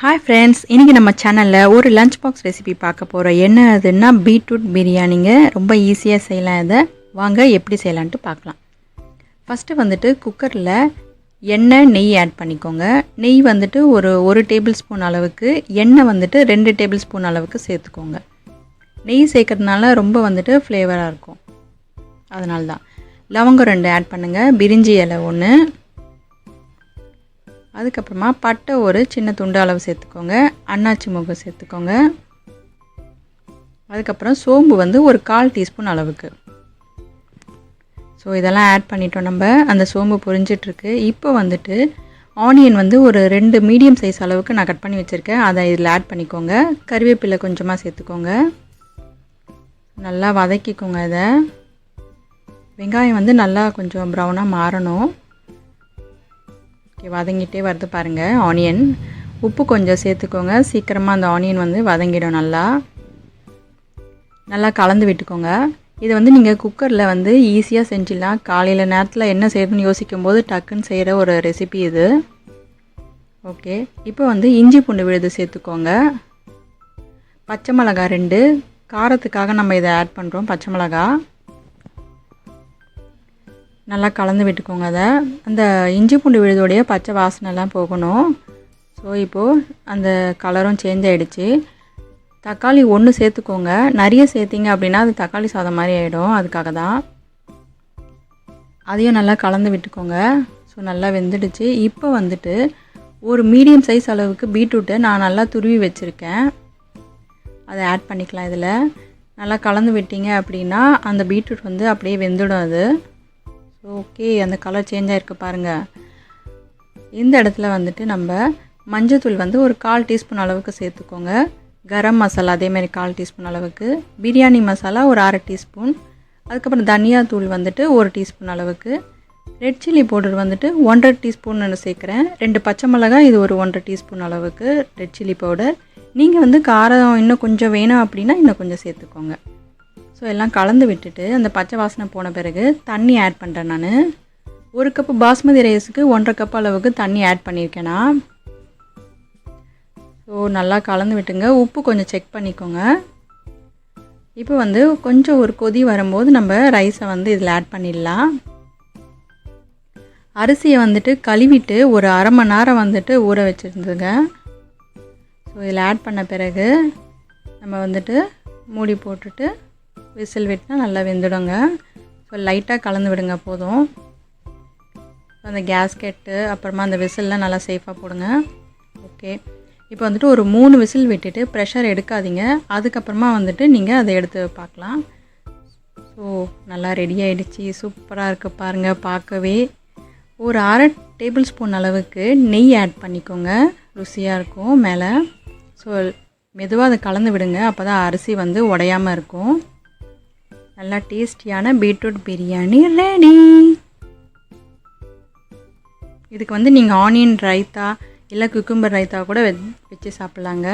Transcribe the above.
Hi friends, இன்றைக்கி நம்ம சேனலில் ஒரு லஞ்ச் பாக்ஸ் ரெசிபி பார்க்க போகிறோம். என்ன அதுன்னா பீட்ரூட் பிரியாணிங்க. ரொம்ப ஈஸியாக செய்யலாம். இதை வாங்க எப்படி செய்யலான்ட்டு பார்க்கலாம். ஃபஸ்ட்டு வந்துட்டு குக்கரில் எண்ணெய் நெய் ஆட் பண்ணிக்கோங்க. நெய் வந்துட்டு ஒரு டேபிள் ஸ்பூன் அளவுக்கு, எண்ணெய் வந்துட்டு 2 டேபிள் ஸ்பூன் அளவுக்கு சேர்த்துக்கோங்க. நெய் சேர்க்கறதுனால ரொம்ப வந்துட்டு ஃப்ளேவராக இருக்கும். அதனால தான். லவங்கம் 2 ஆட் பண்ணுங்கள். பிரிஞ்சி இலை 1, அதுக்கப்புறமா பட்டை ஒரு சின்ன துண்டு அளவு சேர்த்துக்கோங்க. அன்னாச்சி முகம் சேர்த்துக்கோங்க. அதுக்கப்புறம் சோம்பு வந்து ஒரு 1/4 டீஸ்பூன் அளவுக்கு. ஸோ இதெல்லாம் ஆட் பண்ணிட்டோம். நம்ம அந்த சோம்பு பொரிஞ்சிட்ருக்கு. இப்போ வந்துட்டு ஆனியன் வந்து ஒரு 2 மீடியம் சைஸ் அளவுக்கு நான் கட் பண்ணி வச்சுருக்கேன். அதை இதில் ஆட் பண்ணிக்கோங்க. கருவேப்பிலை கொஞ்சமாக சேர்த்துக்கோங்க. நல்லா வதக்கிக்கோங்க. இதை வெங்காயம் வந்து நல்லா கொஞ்சம் ப்ரௌனாக மாறணும். ஓகே, வதங்கிட்டே வருது பாருங்கள் ஆனியன். உப்பு கொஞ்சம் சேர்த்துக்கோங்க. சீக்கிரமாக அந்த ஆனியன் வந்து வதங்கிடும். நல்லா கலந்து விட்டுக்கோங்க. இதை வந்து நீங்கள் குக்கரில் வந்து ஈஸியாக செஞ்சிடலாம். காலையில் நேரத்தில் என்ன செய்யணும்னு யோசிக்கும் போது டக்குன்னு செய்கிற ஒரு ரெசிபி இது. ஓகே, இப்போ வந்து இஞ்சி பூண்டு விழுது சேர்த்துக்கோங்க. பச்சை மிளகா 2, காரத்துக்காக நம்ம இதை ஆட் பண்ணுறோம். பச்சை மிளகா நல்லா கலந்து விட்டுக்கோங்க. அதை அந்த இஞ்சி பூண்டு விழுதோடைய பச்சை வாசனைலாம் போகணும். ஸோ இப்போது அந்த கலரும் சேஞ்ச் ஆகிடுச்சு. தக்காளி 1 சேர்த்துக்கோங்க. நிறைய சேர்த்திங்க அப்படின்னா அது தக்காளி சாதம் மாதிரி ஆகிடும். அதுக்காக தான். அதையும் நல்லா கலந்து விட்டுக்கோங்க. ஸோ நல்லா வெந்துடுச்சு. இப்போ வந்துட்டு ஒரு மீடியம் சைஸ் அளவுக்கு பீட்ரூட்டை நான் நல்லா துருவி வச்சுருக்கேன். அதை ஆட் பண்ணிக்கலாம். இதில் நல்லா கலந்து விட்டீங்க அப்படின்னா அந்த பீட்ரூட் வந்து அப்படியே வெந்துடும். அது ஓகே, அந்த கலர் சேஞ்ச் ஆகிருக்கு பாருங்கள். இந்த இடத்துல வந்துட்டு நம்ம மஞ்சத்தூள் வந்து ஒரு 1/4 டீஸ்பூன் அளவுக்கு சேர்த்துக்கோங்க. கரம் மசாலா அதேமாதிரி 1/4 டீஸ்பூன் அளவுக்கு. பிரியாணி மசாலா ஒரு 1/2 டீஸ்பூன். அதுக்கப்புறம் தனியாத்தூள் வந்துட்டு 1 டீஸ்பூன் அளவுக்கு. ரெட் சில்லி பவுடர் வந்துட்டு 1/2 டீஸ்பூன் சேர்க்குறேன். 2 பச்சை மிளகாய், இது ஒரு 1/2 டீஸ்பூன் அளவுக்கு ரெட் சில்லி பவுடர். நீங்கள் வந்து காரம் இன்னும் கொஞ்சம் வேணும் அப்படின்னா இன்னும் கொஞ்சம் சேர்த்துக்கோங்க. ஸோ எல்லாம் கலந்து விட்டுட்டு அந்த பச்சை வாசனை போன பிறகு தண்ணி ஆட் பண்ணுறேன். நான் 1 கப்பு பாஸ்மதி ரைஸுக்கு 1/2 கப் அளவுக்கு தண்ணி ஆட் பண்ணியிருக்கேன்னா. ஸோ நல்லா கலந்து விட்டுங்க. உப்பு கொஞ்சம் செக் பண்ணிக்கோங்க. இப்போ வந்து கொஞ்சம் ஒரு கொதி வரும்போது நம்ம ரைஸை வந்து இதில் ஆட் பண்ணிடலாம். அரிசியை வந்துட்டு கழுவிட்டு ஒரு 1/2 மணி நேரம் வந்துட்டு ஊற வச்சுருந்துங்க. ஸோ இதில் ஆட் பண்ண பிறகு நம்ம வந்துட்டு மூடி போட்டுட்டு விசில் விட்டுனா நல்லா வெந்துடுங்க. ஸோ லைட்டாக கலந்து விடுங்க போதும். அந்த கேஸ்கெட்டு அப்புறமா அந்த விசில்லாம் நல்லா சேஃபாக போடுங்க. ஓகே, இப்போ வந்துட்டு ஒரு 3 விசில் விட்டுட்டு ப்ரெஷர் எடுக்காதீங்க. அதுக்கப்புறமா வந்துட்டு நீங்கள் அதை எடுத்து பார்க்கலாம். ஸோ நல்லா ரெடி ஆகிடுச்சு. சூப்பராக இருக்குது பாருங்கள் பார்க்கவே. ஒரு 1/2 டேபிள் ஸ்பூன் அளவுக்கு நெய் ஆட் பண்ணிக்கோங்க. ருசியாக இருக்கும் மேலே. ஸோ மெதுவாக அதை கலந்து விடுங்க. அப்போ தான் அரிசி வந்து உடையாமல் இருக்கும். நல்லா டேஸ்டியான பீட்ரூட் பிரியாணி ரெடி. இதுக்கு வந்து நீங்கள் ஆனியன் ரைத்தா இல்லை குக்கும்பர் ரைத்தா கூட வச்சு சாப்பிட்லாங்க.